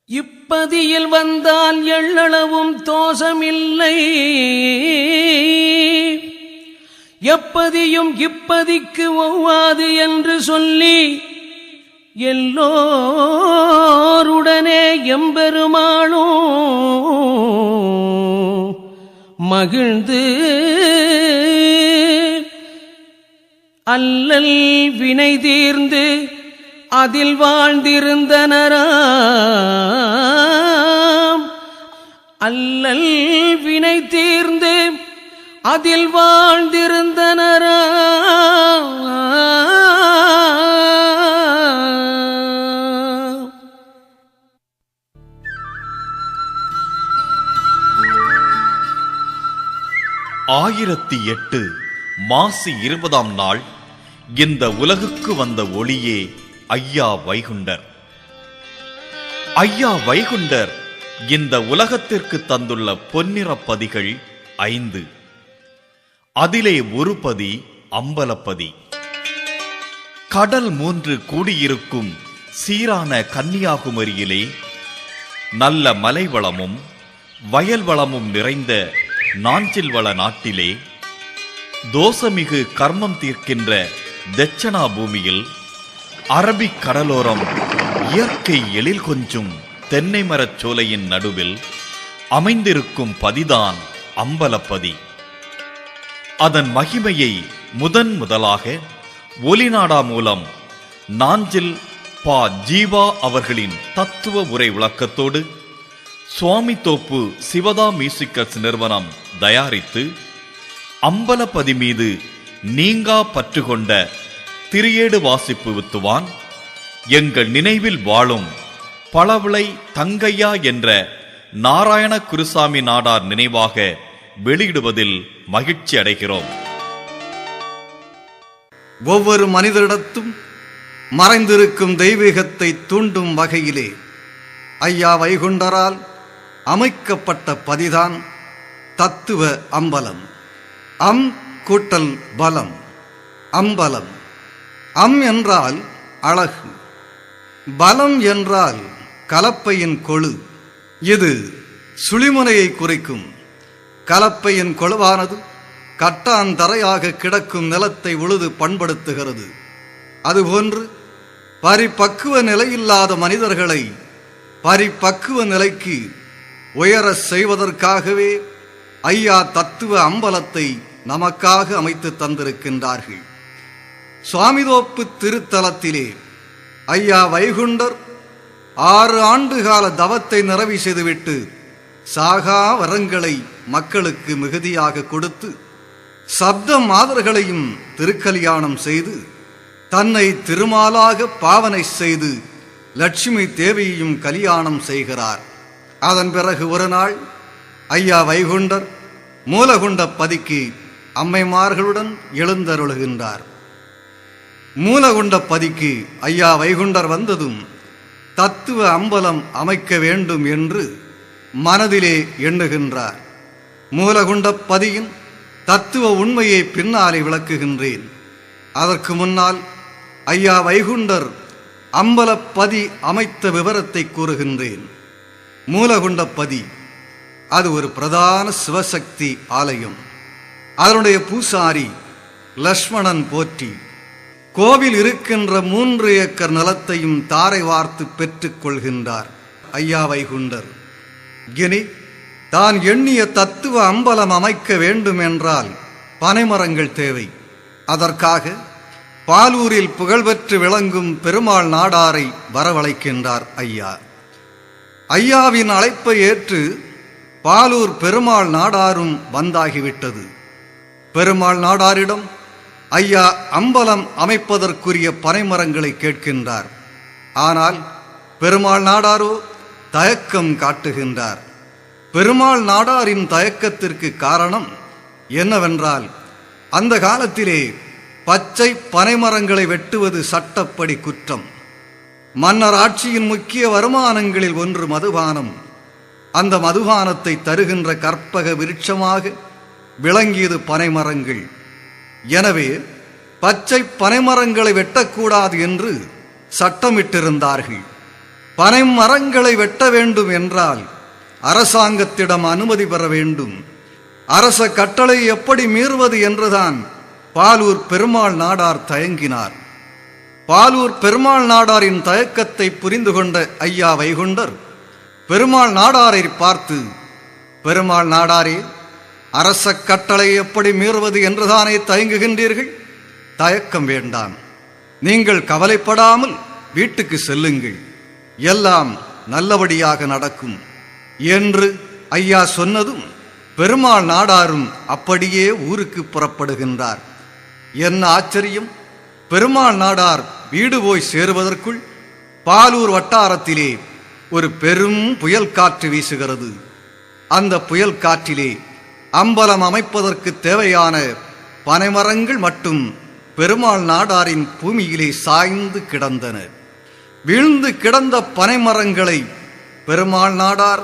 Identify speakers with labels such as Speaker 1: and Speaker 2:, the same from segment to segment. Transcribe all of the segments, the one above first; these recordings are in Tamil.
Speaker 1: இப்பதியில் வந்தால் எள்ளளவும் தோஷமில்லை. எப்பதியும் இப்பதிக்கு ஒவ்வாது என்று சொல்லி எல்லோருடனே எம்பெருமாளும் மகிழ்ந்து அல்லல் வினை தீர்ந்து அதில் வாழ்ந்திருந்தனராம். அல்லல் வினை தீர்ந்து அதில் வாழ்ந்திருந்தனராம்.
Speaker 2: ஆயிரத்தி 8 மாசி 20ஆம் நாள் இந்த உலகுக்கு வந்த ஒளியே ஐயா வைகுண்டர். ஐயா வைகுண்டர் இந்த உலகத்திற்கு தந்துள்ள பொன்னிறப்பதிகள் 5. அதிலே ஒரு பதி அம்பலப்பதி. கடல் 3 கூடியிருக்கும் சீரான கன்னியாகுமரியிலே நல்ல மலைவளமும் வயல் வளமும் நிறைந்த நாஞ்சில்வள நாட்டிலே தோசமிகு கர்மம் தீர்க்கின்ற தட்சணா பூமியில் அரபிக் கடலோரம் இயற்கை எழில் கொஞ்சும் தென்னை மரச் சோலையின் நடுவில் அமைந்திருக்கும் பதிதான் அம்பலப்பதி. அதன் மகிமையை முதலாக ஒலிநாடா மூலம் நாஞ்சில் பா. ஜீவா அவர்களின் தத்துவ உரை விளக்கத்தோடு சுவாமித்தோப்பு சிவதா மியூசிக்கல்ஸ் நிறுவனம் தயாரித்து அம்பலப்பதி மீது நீங்கா பற்று கொண்ட திரியேடு வாசிப்பு வித்துவான் எங்கள் நினைவில் வாழும் பழவிளை தங்கையா என்ற நாராயண குருசாமி நாடார் நினைவாக வெளியிடுவதில் மகிழ்ச்சி அடைகிறோம்.
Speaker 3: ஒவ்வொரு மனிதரிடத்தும் மறைந்திருக்கும் தெய்வீகத்தை தூண்டும் வகையிலே ஐயா வைகுண்டரால் அமைக்கப்பட்ட பதிதான் தத்துவ அம்பலம். அம் கூட்டல் பலம், அம்பலம். அம் என்றால் அழகு, பலம் என்றால் கலப்பையின் கொழு. இது சுழிமுனையை குறிக்கும். கலப்பையின் கொழுவானது கட்டாந்தரையாக கிடக்கும் நிலத்தை உழுது பண்படுத்துகிறது. அதுபோன்று பரிபக்குவ நிலையில்லாத மனிதர்களை பரிபக்குவ நிலைக்கு உயர செய்வதற்காகவே ஐயா தத்துவ அம்பலத்தை நமக்காக அமைத்து தந்திருக்கின்றார்கள். சுவாமிதோப்பு திருத்தலத்திலே ஐயா வைகுண்டர் 6 ஆண்டுகால தவத்தை நிறைவு செய்துவிட்டு சாகா வரங்களை மக்களுக்கு மிகுதியாக கொடுத்து சப்த மாதர்களையும் திருக்கல்யாணம் செய்து தன்னை திருமாலாக பாவனை செய்து லட்சுமி தேவியையும் கல்யாணம் செய்கிறார். அதன் பிறகு ஒரு நாள் ஐயா வைகுண்டர் மூலகுண்ட பதிக்கு அம்மைமார்களுடன் எழுந்தருளுகின்றார். மூலகுண்ட பதிக்கு ஐயா வைகுண்டர் வந்ததும் தத்துவ அம்பலம் அமைக்க வேண்டும் என்று மனதிலே எண்ணுகின்றார். மூலகுண்ட பதியின் தத்துவ உண்மையை பின்னாலே விளக்குகின்றேன். அதற்கு முன்னால் ஐயா வைகுண்டர் அம்பலப்பதி அமைத்த விவரத்தை கூறுகின்றேன். மூலகுண்டப்பதி அது ஒரு பிரதான சிவசக்தி ஆலயம். அதனுடைய பூசாரி லக்ஷ்மணன் போற்றி கோவில் இருக்கின்ற 3 ஏக்கர் நிலத்தையும் தாரை வார்த்து பெற்றுக் கொள்கின்றார் ஐயா வைகுண்டர். இனி தான் எண்ணிய தத்துவ அம்பலம் அமைக்க வேண்டும் என்றால் பனைமரங்கள் தேவை. அதற்காக பாலூரில் புகழ்பெற்று விளங்கும் பெருமாள் நாடாரை வரவழைக்கின்றார் ஐயா. ஐயாவின் அழைப்பை ஏற்று பாலூர் பெருமாள் நாடாரும் வந்தாகிவிட்டது. பெருமாள் நாடாரிடம் ஐயா அம்பலம் அமைப்பதற்குரிய பனைமரங்களை கேட்கின்றார். ஆனால் பெருமாள் நாடாரோ தயக்கம் காட்டுகின்றார். பெருமாள் நாடாரின் தயக்கத்திற்கு காரணம் என்னவென்றால், அந்த காலத்திலே பச்சை பனைமரங்களை வெட்டுவது சட்டப்படி குற்றம். மன்னர் ஆட்சியின் முக்கிய வருமானங்களில் ஒன்று மதுபானம். அந்த மதுபானத்தை தருகின்ற கற்பக விருட்சமாக விளங்கியது பனைமரங்கள். எனவே பச்சை பனைமரங்களை வெட்டக்கூடாது என்று சட்டமிட்டிருந்தார்கள். பனை மரங்களை வெட்ட வேண்டும் என்றால் அரசாங்கத்திடம் அனுமதி பெற வேண்டும். அரச கட்டளை எப்படி மீறுவது என்றுதான் பாலூர் பெருமாள் நாடார் தயங்கினார். பாலூர் பெருமாள் நாடாரின் தயக்கத்தை புரிந்து கொண்ட ஐயா வைகுண்டர் பெருமாள் நாடாரை பார்த்து, பெருமாள் நாடாரே, அரச கட்டளை எப்படி மீறுவது என்றுதானே தயங்குகின்றீர்கள்? தயக்கம் வேண்டாம், நீங்கள் கவலைப்படாமல் வீட்டுக்கு செல்லுங்கள், எல்லாம் நல்லபடியாக நடக்கும் என்று ஐயா சொன்னதும் பெருமாள் நாடாரும் அப்படியே ஊருக்கு புறப்படுகின்றார். என்ன ஆச்சரியம்! பெருமாள் நாடார் வீடு போய் சேருவதற்குள் பாலூர் வட்டாரத்திலே ஒரு பெரும் புயல் காற்று வீசுகிறது. அந்த புயல் காற்றிலே அம்பலம் அமைப்பதற்கு தேவையான பனைமரங்கள் மட்டும் பெருமாள் நாடாரின் பூமியிலே சாய்ந்து கிடந்தன. வீழ்ந்து கிடந்த பனைமரங்களை பெருமாள் நாடார்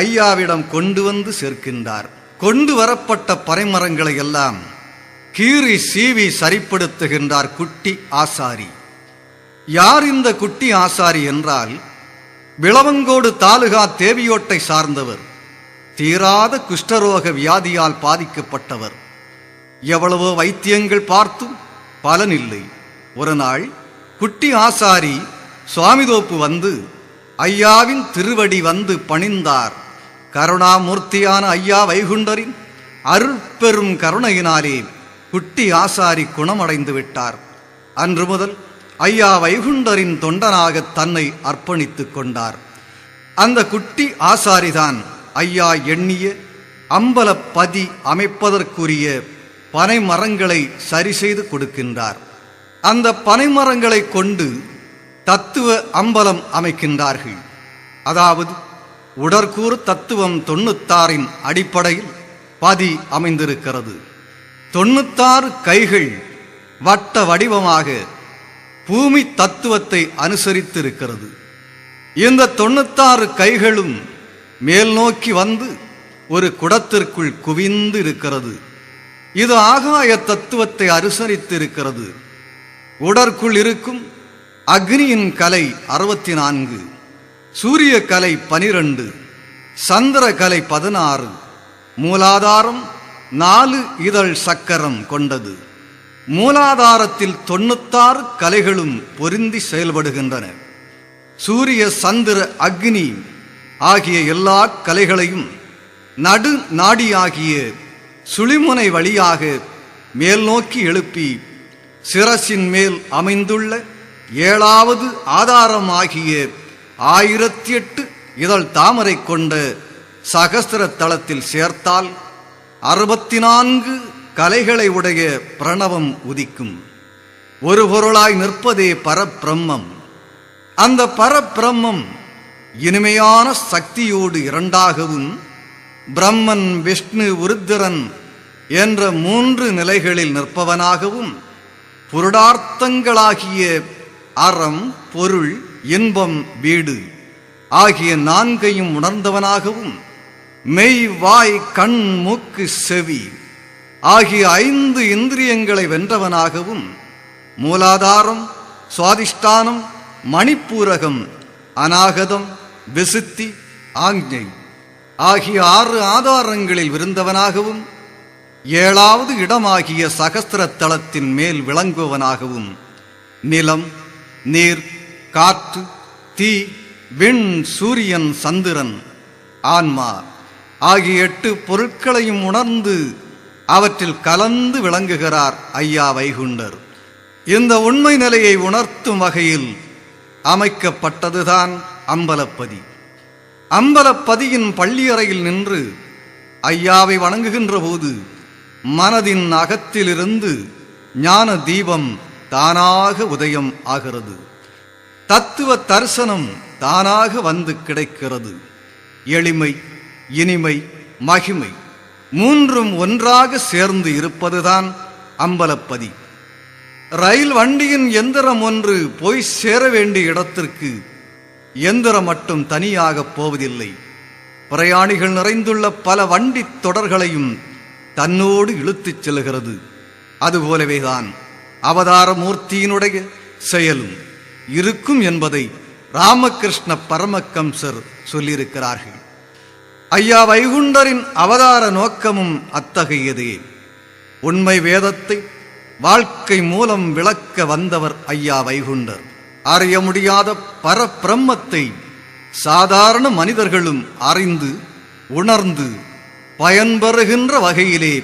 Speaker 3: ஐயாவிடம் கொண்டு வந்து சேர்க்கின்றார். கொண்டு வரப்பட்ட பனைமரங்களை எல்லாம் கீறி சீவி சரிப்படுத்துகின்றார் குட்டி ஆசாரி. யார் இந்த குட்டி ஆசாரி என்றால், விளவங்கோடு தாலுகா தேவியோட்டை சார்ந்தவர், தீராத குஷ்டரோக வியாதியால் பாதிக்கப்பட்டவர். எவ்வளவோ வைத்தியங்கள் பார்த்தும் பலனில்லை. ஒரு நாள் குட்டி ஆசாரி சுவாமிதோப்பு வந்து ஐயாவின் திருவடி வந்து பணிந்தார். கருணாமூர்த்தியான ஐயா வைகுண்டரின் அருட்பெரும் கருணையினாலே குட்டி ஆசாரி குணமடைந்து விட்டார். அன்று முதல் ஐயா வைகுண்டரின் தொண்டனாக தன்னை அர்ப்பணித்துக் கொண்டார். அந்த குட்டி ஆசாரிதான் ஐயா எண்ணிய அம்பலப்பதி அமைப்பதற்குரிய பனை மரங்களை சரி செய்து கொடுக்கின்றார். அந்த பனைமரங்களை கொண்டு தத்துவ அம்பலம் அமைக்கின்றார்கள். அதாவது உடற்கூறு தத்துவம் 96 அடிப்படையில் பதி அமைந்திருக்கிறது. 96 கைகள் வட்ட வடிவமாக பூமி தத்துவத்தை அனுசரித்திருக்கிறது. இந்த 96 கைகளும் மேல் நோக்கி வந்து ஒரு குடத்திற்குள் குவிந்து இருக்கிறது. இது ஆகாய தத்துவத்தை அனுசரித்திருக்கிறது. உடற்குள் இருக்கும் அக்னியின் கலை 64, சூரிய கலை 12, சந்திர கலை 16, மூலாதாரம் 4 இதழ் சக்கரம் கொண்டது. மூலாதாரத்தில் 96 கலைகளும் பொருந்தி செயல்படுகின்றன. சூரிய சந்திர அக்னி ஆகிய எல்லா கலைகளையும் நடு நாடியாகிய சுழிமுனை வழியாக மேல் நோக்கி எழுப்பி சிரசின் மேல் அமைந்துள்ள 7வது ஆதாரமாகிய 1008 இதழ் தாமரை கொண்ட சகஸ்திர தளத்தில் சேர்த்தால் 64 கலைகளை உடைய பிரணவம் உதிக்கும். ஒரு பொருளாய் நிற்பதே பரபிரம்மம். அந்த பரபிரம்மம் இனிமையான சக்தியோடு இரண்டாகவும் பிரம்மன் விஷ்ணு உருத்திரன் என்ற 3 நிலைகளில் நிற்பவனாகவும் புருடார்த்தங்களாகிய அறம், பொருள், இன்பம், வீடு ஆகிய 4ஐயும் உணர்ந்தவனாகவும் மெய், வாய், கண், மூக்கு, செவி ஆகிய 5 இந்திரியங்களை வென்றவனாகவும் மூலாதாரம், சுவாதிஷ்டானம், மணிப்பூரகம், அநாகதம், விசுத்தி, ஆஞ்ஞை ஆகிய 6 ஆதாரங்களில் விருந்தவனாகவும் 7வது இடமாகிய சகஸ்திர தளத்தின் மேல் விளங்குவனாகவும் நிலம், நீர், காற்று, தீ, விண், சூரியன், சந்திரன், ஆன்மா ஆகிய 8 பொருட்களையும் உணர்ந்து அவற்றில் கலந்து விளங்குகிறார் ஐயா வைகுண்டர். இந்த உண்மை நிலையை உணர்த்தும் வகையில் அமைக்கப்பட்டதுதான் அம்பலப்பதி. அம்பலப்பதியின் பள்ளியறையில் நின்று ஐயாவை வணங்குகின்ற போது மனதின் அகத்திலிருந்து ஞான தீபம் தானாக உதயம் ஆகிறது. தத்துவ தரிசனம் தானாக வந்து கிடைக்கிறது. எளிமை, இனிமை, மகிமை 3ம் ஒன்றாக சேர்ந்து இருப்பதுதான் அம்பலப்பதி. ரயில் வண்டியின் எந்திரம் ஒன்று போய் சேர வேண்டிய இடத்திற்கு எந்திரம் மட்டும் தனியாக போவதில்லை. பிரயாணிகள் நிறைந்துள்ள பல வண்டி தொடர்களையும் தன்னோடு இழுத்துச் செல்கிறது. அதுபோலவேதான் அவதார மூர்த்தியினுடைய செயலும் இருக்கும் என்பதை ராமகிருஷ்ண பரமஹம்சர் சொல்லியிருக்கிறார்கள். ஐயா வைகுண்டரின் அவதார நோக்கமும் அத்தகையதே. உண்மை வேதத்தை வாழ்க்கை மூலம் விளக்க வந்தவர் ஐயா வைகுண்டர். அறிய முடியாத பரபிரம்மத்தை சாதாரண மனிதர்களும் அறிந்து உணர்ந்து பயன்பெறுகின்ற வகையிலே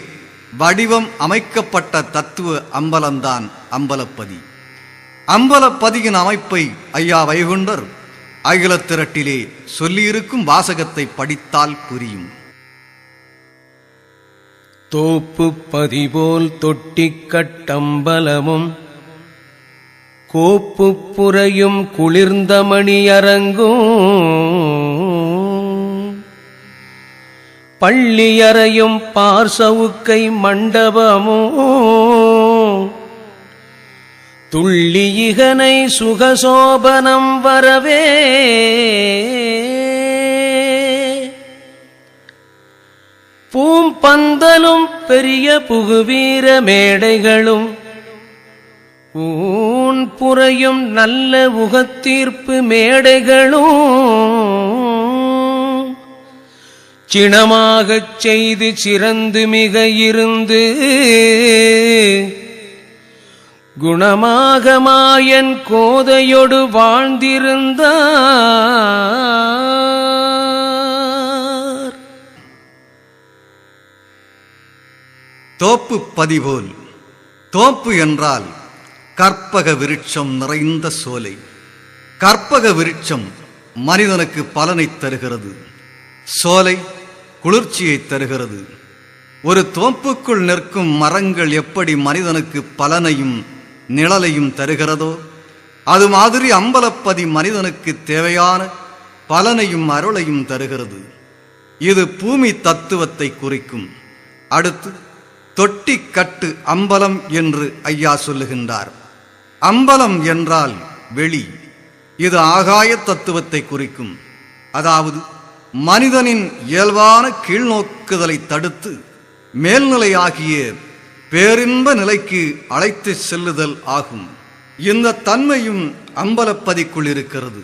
Speaker 3: வடிவம் அமைக்கப்பட்ட தத்துவ அம்பலம்தான் அம்பலப்பதி. அம்பலப்பதியின் அமைப்பை ஐயா வைகுண்டர் அகிலத்திரட்டிலே சொல்லியிருக்கும் வாசகத்தை படித்தால் புரியும்.
Speaker 1: தோப்பு பதிபோல் தொட்டிக் கட்டம்பலமும் கோப்பு புரையும் குளிர்ந்த மணியரங்கும் பள்ளியறையும் பார்சவுக்கை மண்டபமும் துள்ளியிகனை சுகசோபனம் வரவே பூம்பந்தலும் பெரிய புகுவீர மேடைகளும் ஊன் புரையும் நல்ல உகத்தீர்ப்பு மேடைகளும் சினமாகச் செய்து சிறந்து மிக இருந்து குணமாக மாயன் கோதையொடு வாழ்ந்திருந்தார்.
Speaker 3: தோப்பு பதிபோல். தோப்பு என்றால் கற்பக விருட்சம் நிறைந்த சோலை. கற்பக விருட்சம் மனிதனுக்கு பலனை தருகிறது. சோலை குளிர்ச்சியை தருகிறது. ஒரு தோப்புக்குள் நிற்கும் மரங்கள் எப்படி மனிதனுக்கு பலனையும் நிழலையும் தருகிறதோ அது மாதிரி அம்பலப்பதி மனிதனுக்கு தேவையான பலனையும் அருளையும் தருகிறது. இது பூமி தத்துவத்தை குறிக்கும். அடுத்து தொட்டி கட்டு அம்பலம் என்று ஐயா சொல்லுகின்றார். அம்பலம் என்றால் வெளி. இது ஆகாய தத்துவத்தை குறிக்கும். அதாவது மனிதனின் இயல்பான கீழ்நோக்குதலை தடுத்து மேல்நிலையாகிய பேரின்ப நிலைக்கு அழைத்து செல்லுதல் ஆகும். இந்த தன்மையும் அம்பலப்பதிக்குள் இருக்கிறது.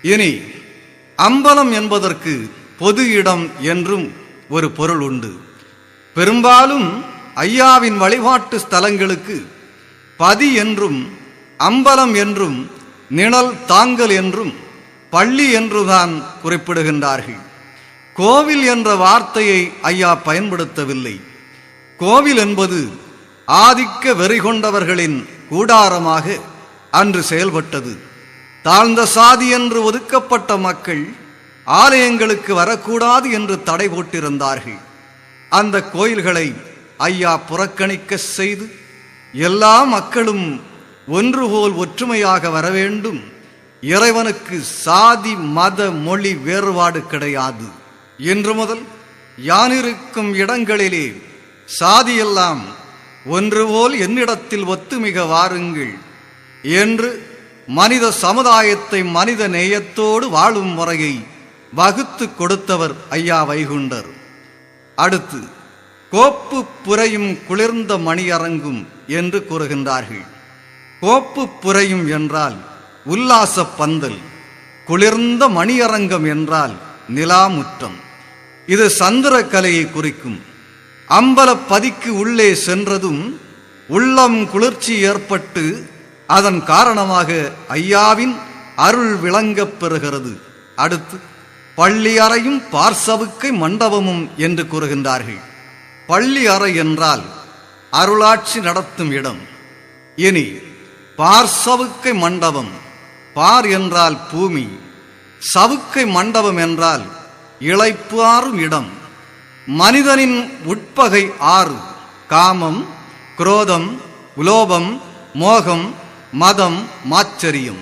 Speaker 3: இனி அம்பலம் என்பதற்கு பொது இடம் என்றும் ஒரு பொருள் உண்டு. பெரும்பாலும் ஐயாவின் வழிபாட்டு ஸ்தலங்களுக்கு பதி என்றும் அம்பலம் என்றும் நிழல் தாங்கல் என்றும் பள்ளி என்றுதான் குறிப்பிடுகின்றார்கள். கோவில் என்ற வார்த்தையை ஐயா பயன்படுத்தவில்லை. கோவில் என்பது ஆதிக்க வெறி கொண்டவர்களின் கூடாரமாக அன்று செயல்பட்டது. தாழ்ந்த சாதி என்று ஒதுக்கப்பட்ட மக்கள் ஆலயங்களுக்கு வரக்கூடாது என்று தடை போட்டிருந்தார்கள். அந்த கோயில்களை ஐயா புறக்கணிக்க செய்து எல்லா மக்களும் ஒன்றுபோல் ஒற்றுமையாக வரவேண்டும், இறைவனுக்கு சாதி மத மொழி வேறுபாடு கிடையாது, இன்று முதல் யானிருக்கும் இடங்களிலே சாதியெல்லாம் ஒன்றுபோல் என்னிடத்தில் ஒத்துமிக வாருங்கள் என்று மனித சமுதாயத்தை மனித நேயத்தோடு வாழும் முறையை வகுத்து கொடுத்தவர் ஐயா வைகுண்டர். அடுத்து கோப்பு புரையும் குளிர்ந்த மணியரங்கும் என்று கூறுகின்றார்கள். கோப்பு புரையும் என்றால் உல்லாச பந்தல், குளிர்ந்த மணியரங்கம் என்றால் நிலாமுற்றம். இது சந்திர கலையை குறிக்கும். அம்பலப்பதிக்கு உள்ளே சென்றதும் உள்ளம் குளிர்ச்சி ஏற்பட்டு அதன் காரணமாக ஐயாவின் அருள் விளங்கப் பெறுகிறது. அடுத்து பள்ளி அறையும் பார்சவுக்கை மண்டபமும் என்று கூறுகின்றார்கள். பள்ளி அறை என்றால் அருளாட்சி நடத்தும் இடம். இனி பார்சவுக்கை மண்டபம். பார் என்றால் பூமி, சவுக்கை மண்டபம் என்றால் இளைப்பாறும் இடம். மனிதனின் உட்பகை 6: காமம், குரோதம், உலோபம், மோகம், மதம், மாச்சரியம்.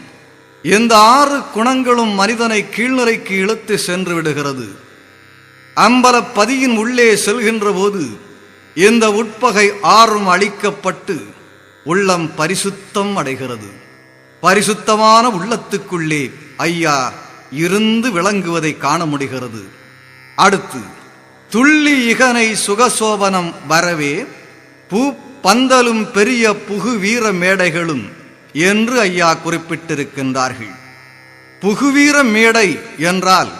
Speaker 3: இந்த 6 குணங்களும் மனிதனை கீழ்நிலைக்கு இழுத்து சென்று விடுகிறது. அம்பலப்பதியின் உள்ளே செல்கின்ற போது இந்த உட்பகை 6 அழிக்கப்பட்டு உள்ளம் பரிசுத்தம் அடைகிறது. பரிசுத்தமான உள்ளத்துக்குள்ளே ஐயா இருந்து விளங்குவதை காண முடிகிறது. அடுத்து துள்ளி இகனை சுகசோபனம் வரவே பூ பந்தலும் பெரிய புகு வீர மேடைகளும் என்று ஐயா குறிப்பிட்டிருக்கின்றார்கள். புகுவீர மேடை என்றால்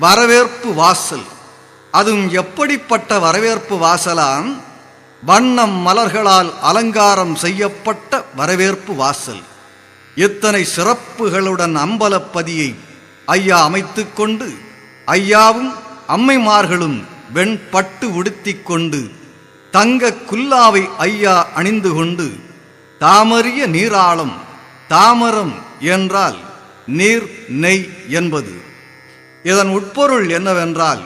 Speaker 3: வரவேற்பு வாசல். அதுவும் எப்படிப்பட்ட வரவேற்பு வாசலாம்? வண்ணம் மலர்களால் அலங்காரம் செய்யப்பட்ட வரவேற்பு வாசல். இத்தனை சிறப்புகளுடன் அம்பலப்பதியை ஐயா அமைத்துக் கொண்டு, ஐயாவும் அம்மைமார்களும் வெண்பட்டு உடுத்திக் கொண்டு, தங்க குல்லாவை ஐயா அணிந்து கொண்டு, தாமரிய நீராளம், தாமரம் என்றால் நீர் நெய் என்பது. இதன் உட்பொருள் என்னவென்றால்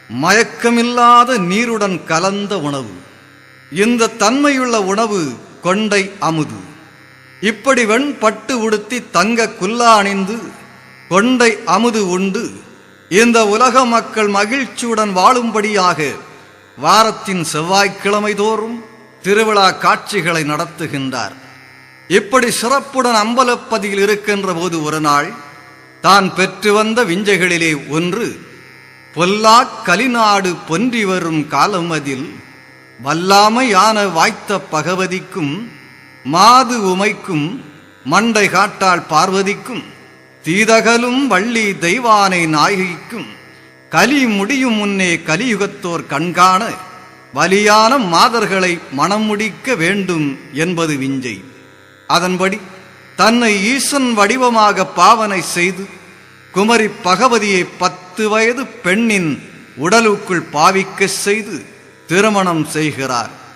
Speaker 3: மயக்கமில்லாத நீருடன் கலந்த உணவு. இந்த தன்மையுள்ள உணவு கொண்டை அமுது. இப்படி வெண்பட்டு உடுத்தி தங்க குல்லா அணிந்து கொண்டை அமுது உண்டு இந்த உலக மக்கள் மகிழ்ச்சியுடன் வாழும்படியாக வாரத்தின் செவ்வாய்க்கிழமை தோறும் திருவிழா காட்சிகளை நடத்துகின்றார். இப்படி சிறப்புடன் அம்பலப்பதியில் இருக்கின்ற போது ஒரு நாள் தான் பெற்று வந்த விஞ்சைகளிலே ஒன்று, பொல்லாக் கலிநாடு பொன்றி வரும் காலமதில் வல்லாமையான வாய்த்த பகவதிக்கும் மாது உமைக்கும் மண்டை காட்டாள் பார்வதிக்கும் தீதகலும் வள்ளி தெய்வானை நாயகிக்கும் கலி முடியும் முன்னே கலியுகத்தோர் கண்காண வலியான மாதர்களை மணம் முடிக்க வேண்டும் என்பது விஞ்சை. அதன்படி தன்னை ஈசன் வடிவமாக பாவனை செய்து குமரி பகவதியை 10 வயது பெண்ணின் உடலுக்குள் பாவிக்க செய்து திருமணம் செய்கிறார்.